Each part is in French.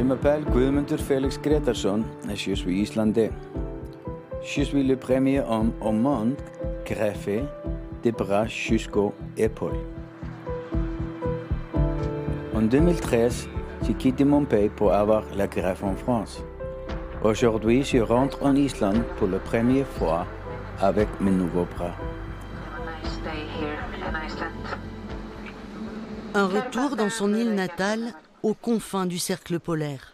m'appelle Guðmundur Felix Gretarsson et je suis islandais. Je suis le premier homme au monde greffé des bras jusqu'aux épaules. En 2013, j'ai quitté mon pays pour avoir la greffe en France. Aujourd'hui, je rentre en Islande pour la première fois avec mes nouveaux bras. Un retour dans son île natale, aux confins du cercle polaire.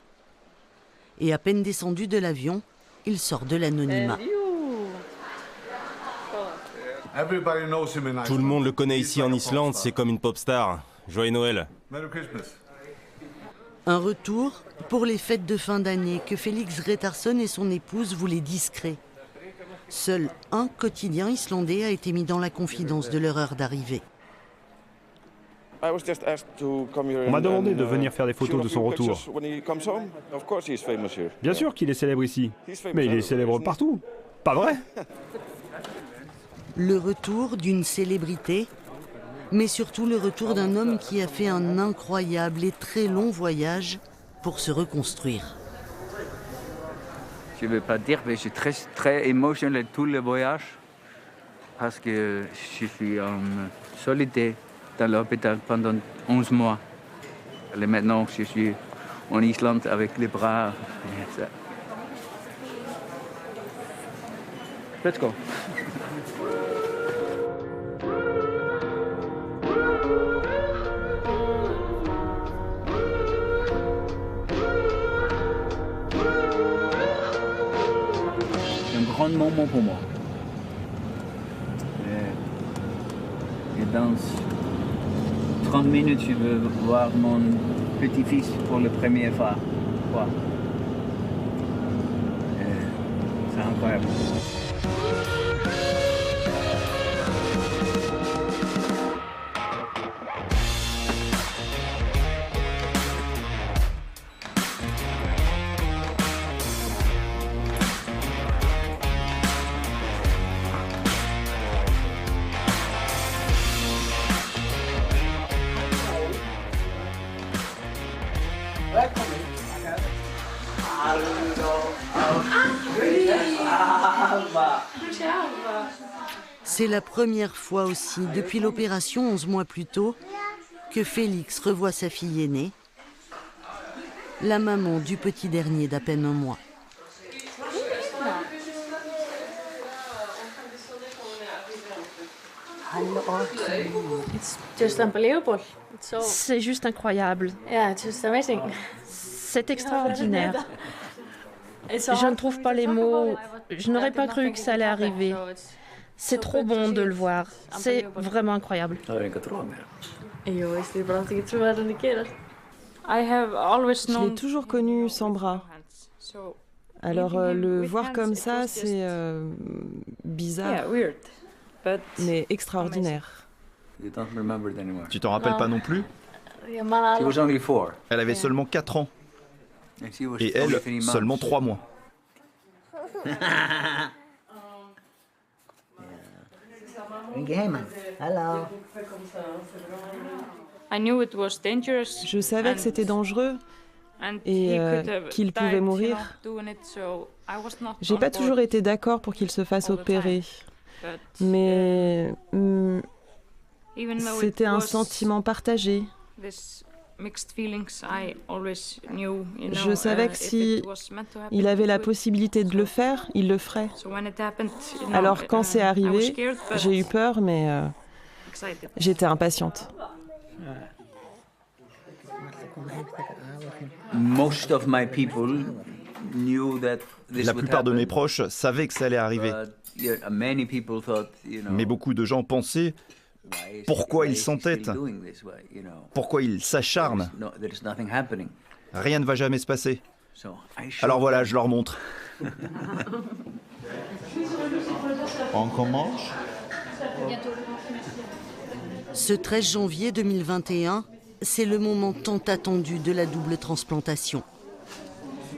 Et à peine descendu de l'avion, il sort de l'anonymat. Tout le monde le connaît ici en Islande, c'est comme une pop star. Joyeux Noël. Un retour pour les fêtes de fin d'année que Felix Gretarsson et son épouse voulaient discret. Seul un quotidien islandais a été mis dans la confidence de leur heure d'arrivée. On m'a demandé de venir faire des photos de son retour. Bien sûr qu'il est célèbre ici, mais il est célèbre partout. Pas vrai? Le retour d'une célébrité, mais surtout le retour d'un homme qui a fait un incroyable et très long voyage pour se reconstruire. Je ne veux pas dire, mais je suis très émotionnel tout le voyage parce que je suis en solitaire dans l'hôpital pendant 11 mois. Et maintenant, je suis en Islande avec les bras. Let's go. C'est un grand moment pour moi. Et dans 30 minutes, je veux voir mon petit-fils pour la première fois. C'est incroyable. C'est la première fois aussi, depuis l'opération 11 mois plus tôt, que Félix revoit sa fille aînée, la maman du petit dernier d'à peine un mois. C'est juste incroyable. C'est extraordinaire. Je ne trouve pas les mots. Je n'aurais pas cru que ça allait arriver. C'est trop bon de le voir. C'est vraiment incroyable. Je l'ai toujours connu sans bras. Alors le voir comme ça, c'est bizarre, mais extraordinaire. Tu t'en rappelles pas non plus? Elle avait seulement 4 ans. Et elle, seulement 3 mois. Je savais que c'était dangereux et qu'il pouvait mourir. J'ai pas toujours été d'accord pour qu'il se fasse opérer, mais c'était un sentiment partagé. Je savais que si il avait la possibilité de le faire, il le ferait. Alors quand c'est arrivé, j'ai eu peur, mais j'étais impatiente. La plupart de mes proches savaient que ça allait arriver. Mais beaucoup de gens pensaient pourquoi il s'entête, pourquoi il s'acharne. Rien ne va jamais se passer. Alors voilà, je leur montre. On commence. Ce 13 janvier 2021, c'est le moment tant attendu de la double transplantation.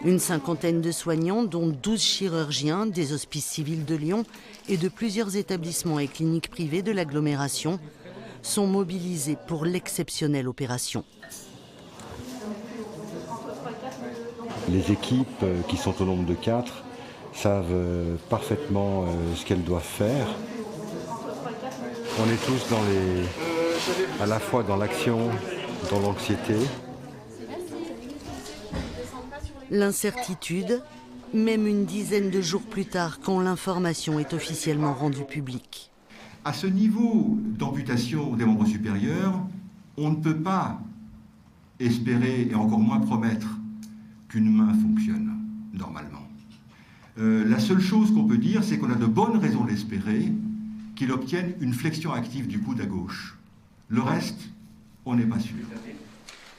Une cinquantaine de soignants, dont 12 chirurgiens des hospices civils de Lyon et de plusieurs établissements et cliniques privées de l'agglomération, sont mobilisés pour l'exceptionnelle opération. Les équipes, qui sont au nombre de 4, savent parfaitement ce qu'elles doivent faire. On est tous à la fois dans l'action, dans l'anxiété. L'incertitude, même une dizaine de jours plus tard, quand l'information est officiellement rendue publique. À ce niveau d'amputation des membres supérieurs, on ne peut pas espérer et encore moins promettre qu'une main fonctionne normalement. La seule chose qu'on peut dire, c'est qu'on a de bonnes raisons d'espérer qu'il obtienne une flexion active du coude à gauche. Le reste, on n'est pas sûr.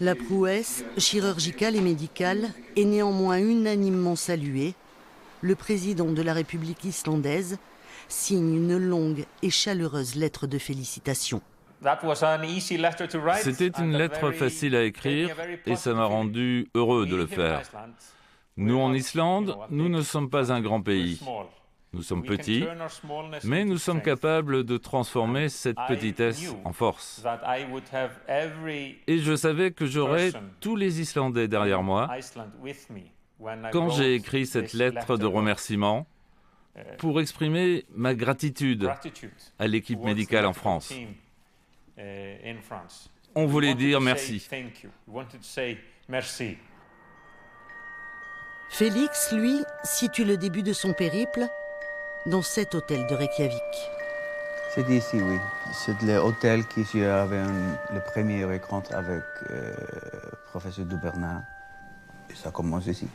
La prouesse chirurgicale et médicale est néanmoins unanimement saluée. Le président de la République islandaise signe une longue et chaleureuse lettre de félicitations. C'était une lettre facile à écrire et ça m'a rendu heureux de le faire. Nous, en Islande, nous ne sommes pas un grand pays. Nous sommes petits, mais nous sommes capables de transformer cette petitesse en force. Et je savais que j'aurais tous les Islandais derrière moi quand j'ai écrit cette lettre de remerciement pour exprimer ma gratitude à l'équipe médicale en France. On voulait dire merci. Félix, lui, situe le début de son périple dans cet hôtel de Reykjavik. C'est ici, oui. C'est l'hôtel qui avait le premier rencontre avec le professeur Dubernard. Et ça commence ici.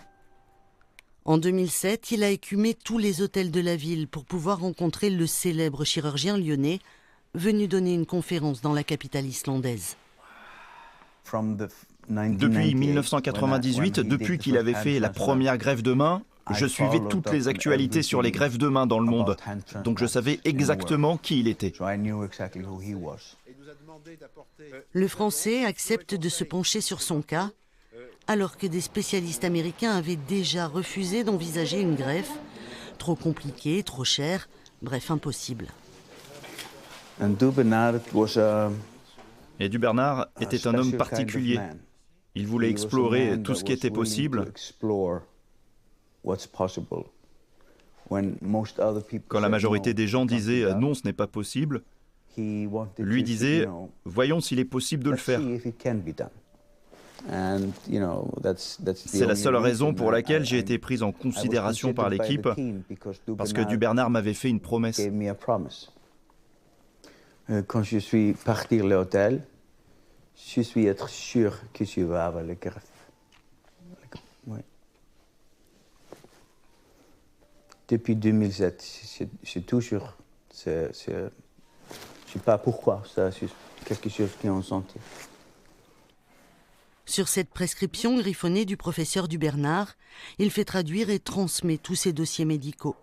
En 2007, il a écumé tous les hôtels de la ville pour pouvoir rencontrer le célèbre chirurgien lyonnais venu donner une conférence dans la capitale islandaise. Depuis 1998, depuis qu'il avait fait la première greffe de main, je suivais toutes les actualités sur les greffes de main dans le monde, donc je savais exactement qui il était. Le Français accepte de se pencher sur son cas, alors que des spécialistes américains avaient déjà refusé d'envisager une greffe, trop compliquée, trop chère, bref, impossible. Et Dubernard était un homme particulier. Il voulait explorer tout ce qui était possible. Quand la majorité des gens disaient « non, ce n'est pas possible », lui disait « voyons s'il est possible de le faire ». C'est la seule raison pour laquelle j'ai été prise en considération par l'équipe, parce que Dubernard m'avait fait une promesse. Quand je suis parti de l'hôtel, je suis être sûr que tu vas avoir le greffe. Oui. Depuis 2007, c'est toujours... Je ne sais pas pourquoi, c'est quelque chose qui ont senti. Sur cette prescription griffonnée du professeur Dubernard, il fait traduire et transmet tous ses dossiers médicaux.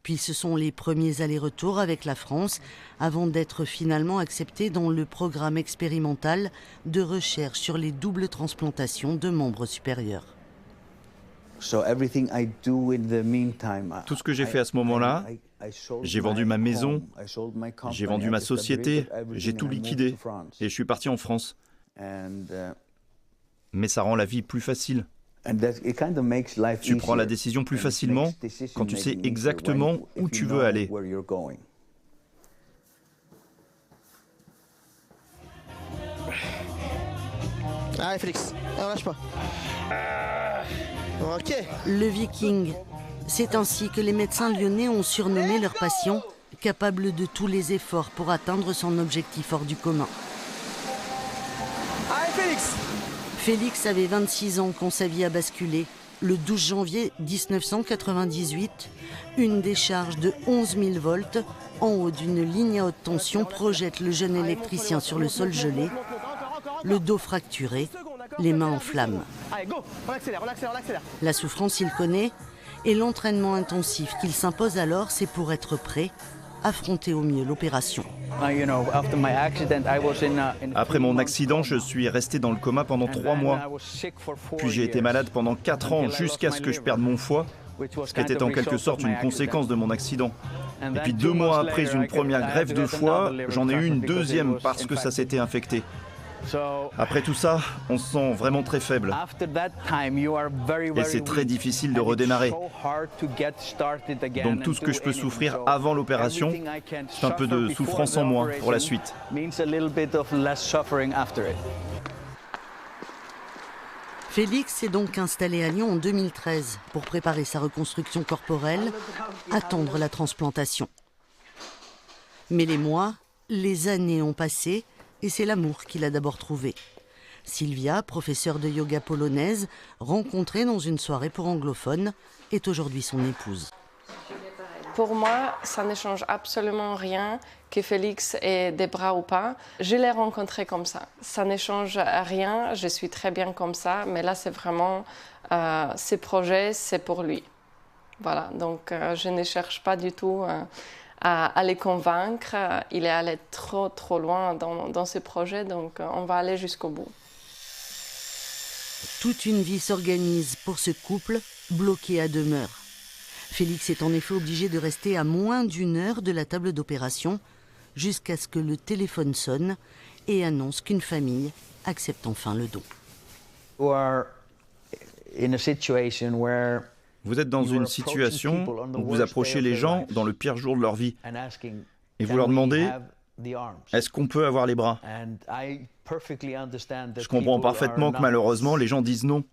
Puis ce sont les premiers allers-retours avec la France avant d'être finalement accepté dans le programme expérimental de recherche sur les doubles transplantations de membres supérieurs. Tout ce que j'ai fait à ce moment-là, j'ai vendu ma maison, j'ai vendu ma société, j'ai tout liquidé et je suis parti en France. Mais ça rend la vie plus facile. Tu prends la décision plus facilement quand tu sais exactement où tu veux aller. Allez Félix, on lâche pas. Ok. Le Viking, c'est ainsi que les médecins lyonnais ont surnommé leur patient, capable de tous les efforts pour atteindre son objectif hors du commun. Allez Félix. Félix avait 26 ans quand sa vie a basculé. Le 12 janvier 1998, une décharge de 11 000 volts en haut d'une ligne à haute tension projette le jeune électricien sur le sol gelé, le dos fracturé, les mains en flammes. Allez, go, on accélère. La souffrance, il connaît, et l'entraînement intensif qu'il s'impose alors, c'est pour être prêt, affronter au mieux l'opération. Après mon accident, je suis resté dans le coma pendant 3 mois. Puis j'ai été malade pendant 4 ans jusqu'à ce que je perde mon foie, ce qui était en quelque sorte une conséquence de mon accident. Et puis 2 mois après une première greffe de foie, j'en ai eu une deuxième parce que ça s'était infecté. Après tout ça, on se sent vraiment très faible. Et c'est très difficile de redémarrer. Donc tout ce que je peux souffrir avant l'opération, c'est un peu de souffrance en moins pour la suite. Félix s'est donc installé à Lyon en 2013 pour préparer sa reconstruction corporelle, attendre la transplantation. Mais les mois, les années ont passé et c'est l'amour qu'il a d'abord trouvé. Sylvia, professeure de yoga polonaise, rencontrée dans une soirée pour anglophones, est aujourd'hui son épouse. Pour moi, ça ne change absolument rien que Félix ait des bras ou pas. Je l'ai rencontré comme ça. Ça ne change rien, je suis très bien comme ça, mais là, c'est vraiment ses projets, c'est pour lui. Voilà, donc je ne cherche pas du tout à les convaincre. Il est allé trop loin dans ses projets, donc on va aller jusqu'au bout. Toute une vie s'organise pour ce couple bloqué à demeure. Félix est en effet obligé de rester à moins d'1 heure de la table d'opération jusqu'à ce que le téléphone sonne et annonce qu'une famille accepte enfin le don. Vous êtes dans une situation où vous approchez les gens dans le pire jour de leur vie et vous leur demandez « Est-ce qu'on peut avoir les bras ?» Je comprends parfaitement que malheureusement les gens disent non.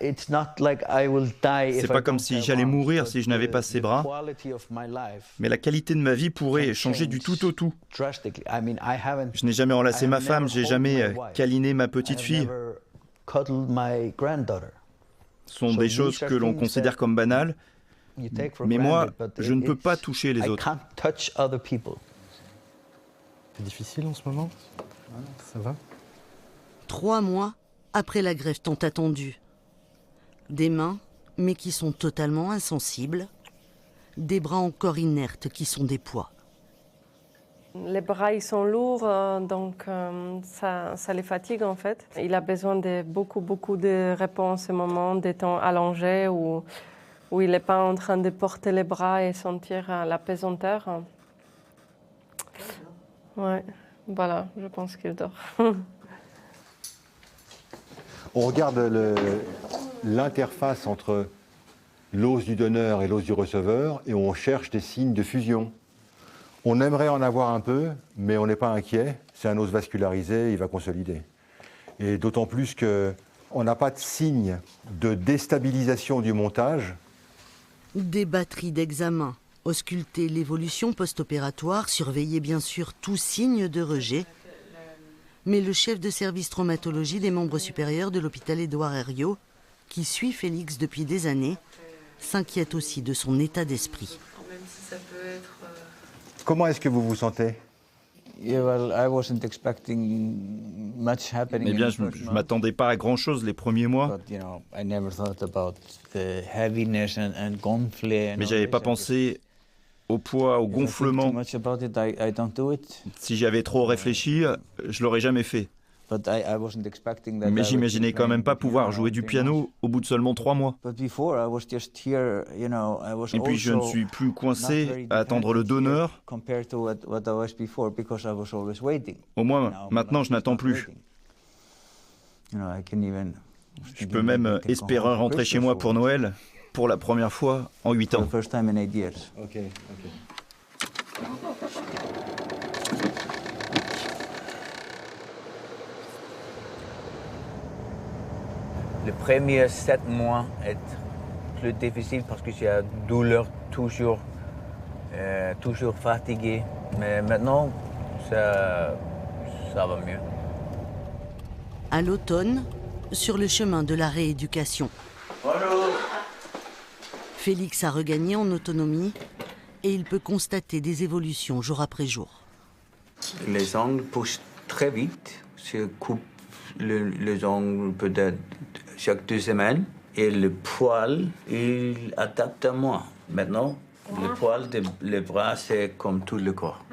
C'est pas comme si j'allais mourir si je n'avais pas ces bras, mais la qualité de ma vie pourrait changer du tout au tout. Je n'ai jamais enlacé ma femme, j'ai jamais câliné ma petite fille. Ce sont des choses que l'on considère comme banales, mais moi, je ne peux pas toucher les autres. C'est difficile en ce moment? Ça va? 3 mois après la greffe tant attendue. Des mains, mais qui sont totalement insensibles. Des bras encore inertes qui sont des poids. Les bras, ils sont lourds, donc ça les fatigue en fait. Il a besoin de beaucoup de repos en ce moment, des temps allongés où il n'est pas en train de porter les bras et sentir la pesanteur. Ouais, voilà, je pense qu'il dort. On regarde l'interface entre l'os du donneur et l'os du receveur et on cherche des signes de fusion. On aimerait en avoir un peu, mais on n'est pas inquiet. C'est un os vascularisé, il va consolider. Et d'autant plus qu'on n'a pas de signe de déstabilisation du montage. Des batteries d'examen, ausculter l'évolution post-opératoire, surveiller bien sûr tout signe de rejet. Mais le chef de service traumatologie des membres supérieurs de l'hôpital Édouard Herriot, qui suit Félix depuis des années, s'inquiète aussi de son état d'esprit. Même si ça peut être... Comment est-ce que vous vous sentez? Eh bien, je ne m'attendais pas à grand-chose les premiers mois. Mais je n'avais pas pensé au poids, au gonflement. Si j'avais trop réfléchi, je ne l'aurais jamais fait. Mais j'imaginais quand même pas pouvoir jouer du piano au bout de seulement 3 mois. Et puis je ne suis plus coincé à attendre le donneur. Au moins, maintenant, je n'attends plus. Je peux même espérer rentrer chez moi pour Noël, pour la première fois en 8 ans. Les premiers 7 mois est plus difficile parce que j'ai une douleur toujours fatigué. Mais maintenant, ça va mieux. À l'automne, sur le chemin de la rééducation. Bonjour. Félix a regagné en autonomie et il peut constater des évolutions jour après jour. Les ongles poussent très vite. Je coupe les ongles peut-être chaque 2 semaines. Et le poil, il adapte à moi. Maintenant, le poil des bras, c'est comme tout le corps.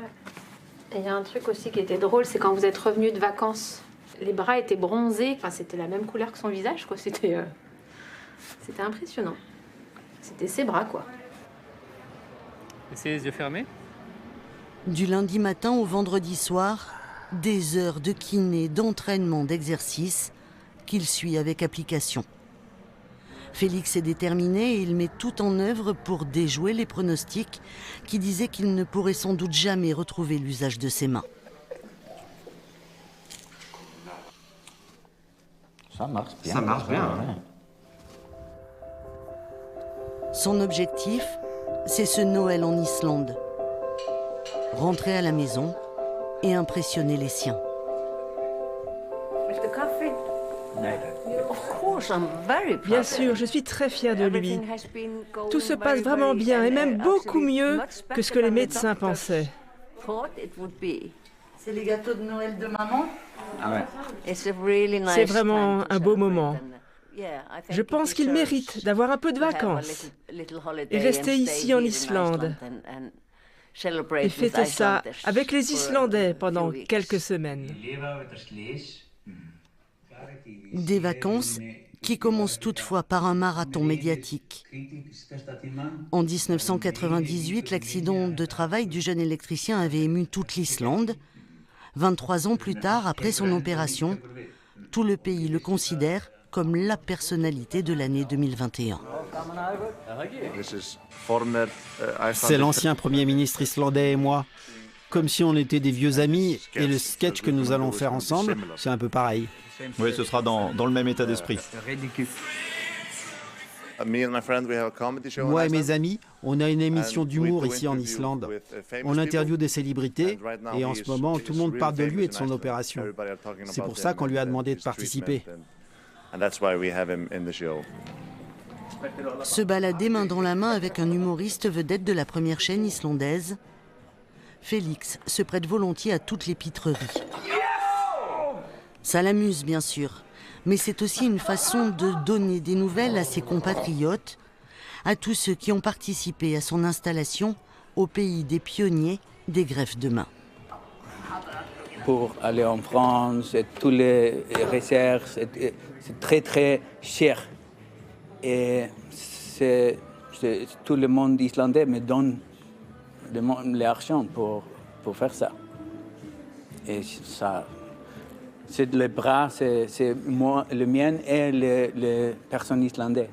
Il y a un truc aussi qui était drôle, c'est quand vous êtes revenu de vacances. Les bras étaient bronzés, enfin, c'était la même couleur que son visage, quoi. C'était impressionnant. C'était ses bras, quoi. Essayez les yeux fermés. Du lundi matin au vendredi soir, des heures de kiné, d'entraînement, d'exercice qu'il suit avec application. Félix est déterminé et il met tout en œuvre pour déjouer les pronostics qui disaient qu'il ne pourrait sans doute jamais retrouver l'usage de ses mains. Ça marche bien. Ça marche bien. Ouais. Son objectif, c'est ce Noël en Islande. Rentrer à la maison et impressionner les siens. Bien sûr, je suis très fière de lui. Tout se passe vraiment bien et même beaucoup mieux que ce que les médecins pensaient. C'est les gâteaux de Noël de maman? C'est vraiment un beau moment. Je pense qu'il mérite d'avoir un peu de vacances et rester ici en Islande et fêter ça avec les Islandais pendant quelques semaines. Des vacances qui commencent toutefois par un marathon médiatique. En 1998, l'accident de travail du jeune électricien avait ému toute l'Islande. 23 ans plus tard, après son opération, tout le pays le considère comme la personnalité de l'année 2021. C'est l'ancien Premier ministre islandais et moi. Comme si on était des vieux amis, et le sketch que nous allons faire ensemble, c'est un peu pareil. Oui, ce sera dans le même état d'esprit. Moi et mes amis, on a une émission d'humour ici en Islande. On interviewe des célébrités, et en ce moment, tout le monde parle de lui et de son opération. C'est pour ça qu'on lui a demandé de participer. Se balader main dans la main avec un humoriste vedette de la première chaîne islandaise, Félix se prête volontiers à toutes les pitreries. Ça l'amuse bien sûr, mais c'est aussi une façon de donner des nouvelles à ses compatriotes, à tous ceux qui ont participé à son installation au pays des pionniers des greffes de main. Pour aller en France, tous les recherches, c'est très très cher. Et tout le monde islandais me donne l'argent pour faire ça. Et ça, c'est le bras, c'est moi, le mien et les personnes islandaises.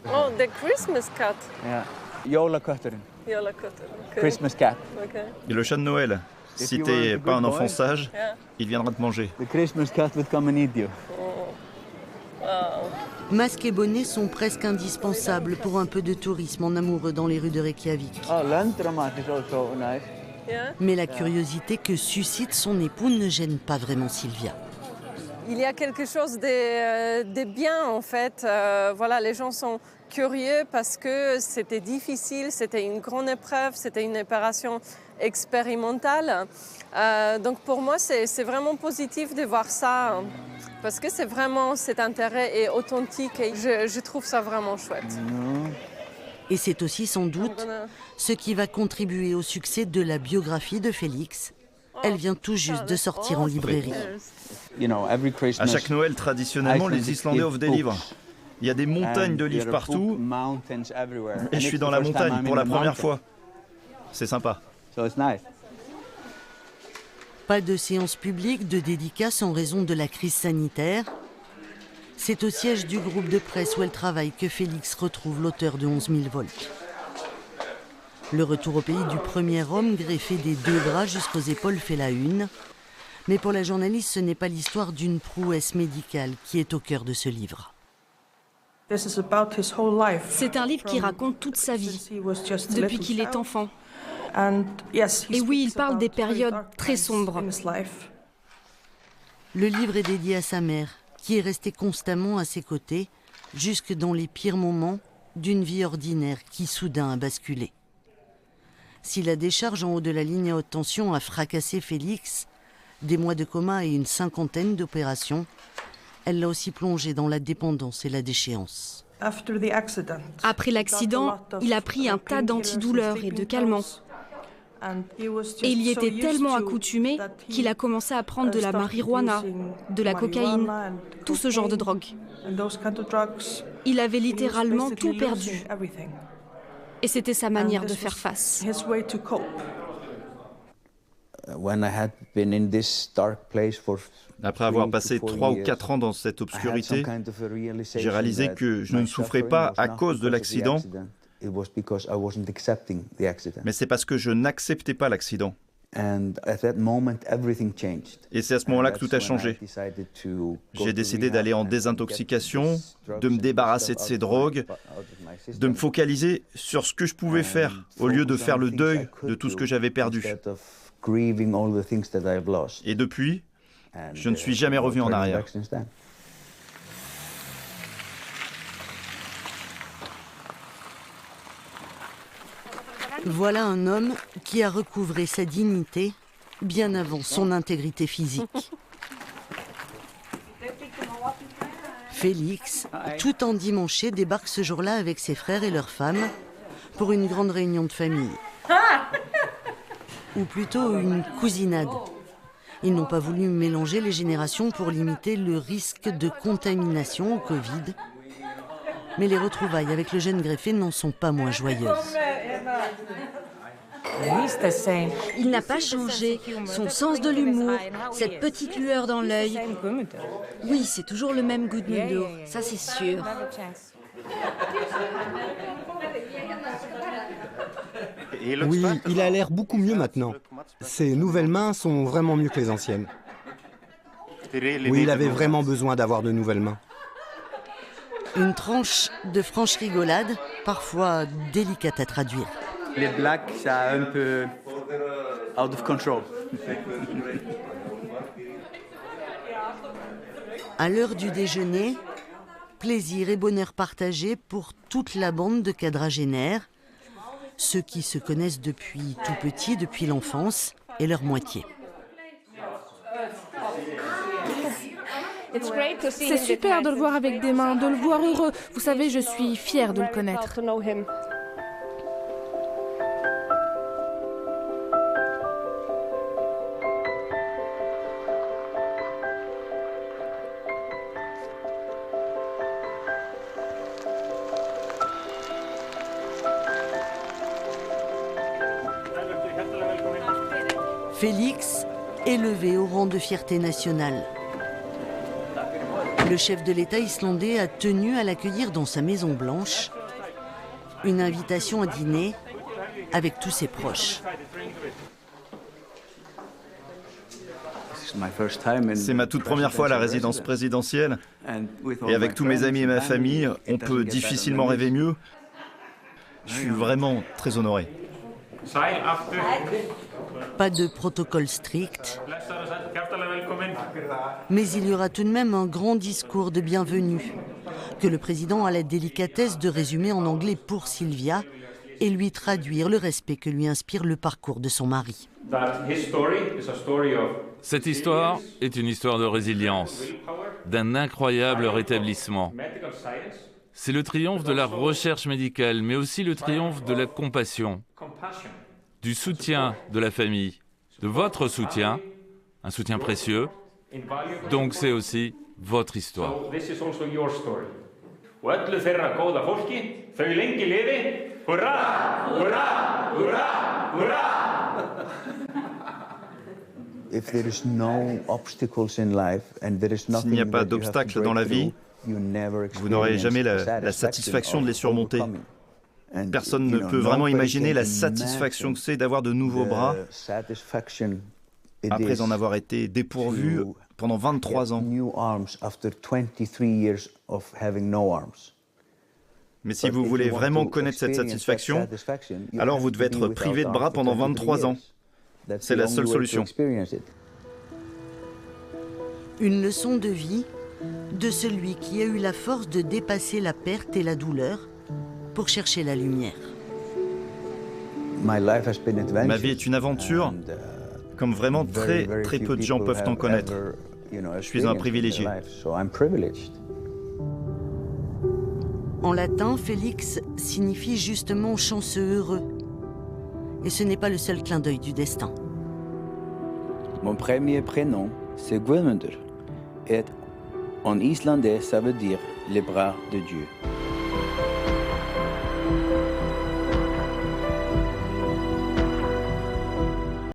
Oh, the Christmas cat. Yeah. Jólakötturinn. Jólaköttur. Okay. Christmas cat. Okay. Et le chat de Noël. Si t'es pas un enfant sage, il viendra te manger. The Christmas cat will come and eat you. Wow. Masques et bonnets sont presque indispensables pour un peu de tourisme en amoureux dans les rues de Reykjavik. Oh, l'entramat is also nice. Mais la curiosité que suscite son époux ne gêne pas vraiment Sylvia. Il y a quelque chose de bien en fait. Voilà, les gens sont curieux parce que c'était difficile, c'était une grande épreuve, c'était une opération expérimentale. Donc pour moi, c'est vraiment positif de voir ça parce que c'est vraiment cet intérêt est authentique et je trouve ça vraiment chouette. Et c'est aussi sans doute ce qui va contribuer au succès de la biographie de Félix. Elle vient tout juste de sortir en librairie. À chaque Noël, traditionnellement, les Islandais offrent des livres. Il y a des montagnes de livres partout. Et je suis dans la montagne pour la première fois. C'est sympa. Pas de séance publique de dédicace en raison de la crise sanitaire. C'est au siège du groupe de presse où elle travaille que Félix retrouve l'auteur de 11 000 volts. Le retour au pays du premier homme greffé des 2 bras jusqu'aux épaules fait la une. Mais pour la journaliste, ce n'est pas l'histoire d'une prouesse médicale qui est au cœur de ce livre. C'est un livre qui raconte toute sa vie, depuis qu'il est enfant. Et oui, il parle des périodes très sombres. Le livre est dédié à sa mère, qui est resté constamment à ses côtés, jusque dans les pires moments d'une vie ordinaire qui soudain a basculé. Si la décharge en haut de la ligne à haute tension a fracassé Félix, des mois de coma et une cinquantaine d'opérations, elle l'a aussi plongé dans la dépendance et la déchéance. Après l'accident, il a pris un tas d'antidouleurs et de calmants. Et il y était tellement accoutumé qu'il a commencé à prendre de la marijuana, de la cocaïne, tout ce genre de drogue. Il avait littéralement tout perdu. Et c'était sa manière de faire face. Après avoir passé 3 ou 4 ans dans cette obscurité, j'ai réalisé que je ne souffrais pas à cause de l'accident, mais c'est parce que je n'acceptais pas l'accident. Et c'est à ce moment-là que tout a changé. J'ai décidé d'aller en désintoxication, de me débarrasser de ces drogues, de me focaliser sur ce que je pouvais faire, au lieu de faire le deuil de tout ce que j'avais perdu. Et depuis, je ne suis jamais revenu en arrière. Voilà un homme qui a recouvré sa dignité bien avant son intégrité physique. Félix, tout endimanché, débarque ce jour-là avec ses frères et leurs femmes pour une grande réunion de famille. Ou plutôt une cousinade. Ils n'ont pas voulu mélanger les générations pour limiter le risque de contamination au Covid. Mais les retrouvailles avec le jeune greffé n'en sont pas moins joyeuses. Il n'a pas changé. Son sens de l'humour, cette petite lueur dans l'œil. Oui, c'est toujours le même goût de noodle, ça c'est sûr. Oui, il a l'air beaucoup mieux maintenant. Ses nouvelles mains sont vraiment mieux que les anciennes. Oui, il avait vraiment besoin d'avoir de nouvelles mains. Une tranche de franche rigolade, parfois délicate à traduire. Les blagues, c'est un peu out of control. À l'heure du déjeuner, plaisir et bonheur partagés pour toute la bande de quadragénaires, ceux qui se connaissent depuis tout petit, depuis l'enfance, et leur moitié. C'est super de le voir avec des mains, de le voir heureux. Vous savez, je suis fière de le connaître. Félix, élevé au rang de fierté nationale. Le chef de l'État islandais a tenu à l'accueillir dans sa Maison Blanche. Une invitation à dîner avec tous ses proches. C'est ma toute première fois à la résidence présidentielle. Et avec tous mes amis et ma famille, on peut difficilement rêver mieux. Je suis vraiment très honoré. Pas de protocole strict, mais il y aura tout de même un grand discours de bienvenue que le président a la délicatesse de résumer en anglais pour Sylvia et lui traduire le respect que lui inspire le parcours de son mari. Cette histoire est une histoire de résilience, d'un incroyable rétablissement. C'est le triomphe de la recherche médicale, mais aussi le triomphe de la compassion, du soutien de la famille, de votre soutien, un soutien précieux. Donc c'est aussi votre histoire. S'il n'y a pas d'obstacles dans la vie, vous n'aurez jamais la satisfaction de les surmonter. Personne ne peut vraiment imaginer la satisfaction que c'est d'avoir de nouveaux bras après en avoir été dépourvu pendant 23 ans. Mais si vous voulez vraiment connaître cette satisfaction, alors vous devez être privé de bras pendant 23 ans. C'est la seule solution. Une leçon de vie de celui qui a eu la force de dépasser la perte et la douleur pour chercher la lumière. Ma vie est une aventure, comme vraiment très peu de gens peuvent en connaître. Je suis un privilégié. En latin, Félix signifie justement chanceux heureux. Et ce n'est pas le seul clin d'œil du destin. Mon premier prénom, c'est Guðmundur. Et en islandais, ça veut dire les bras de Dieu.